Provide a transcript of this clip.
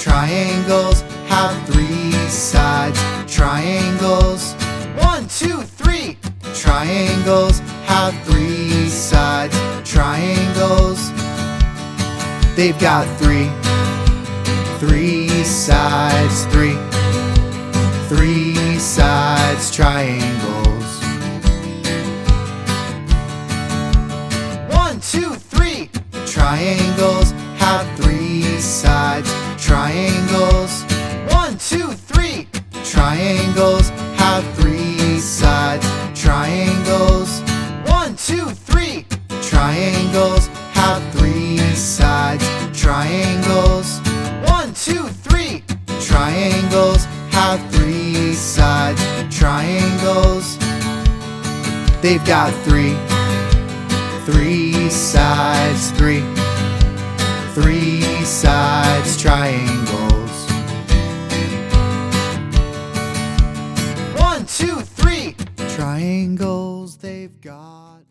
Triangles have three sides. Triangles. 1, 2, 3. Triangles have three sides. Triangles. They've got three sides. Three sides. Triangles. 1, 2, 3. Triangles have three sides. Triangles. 1, 2, 3. Triangles have three sides. Triangles. 1, 2, 3. Triangles have three sides. Triangles. 1, 2, 3. Triangles have three sides. Triangles. They've got three sides. Three sides. Triangles. 1, 2, 3. Triangles, they've got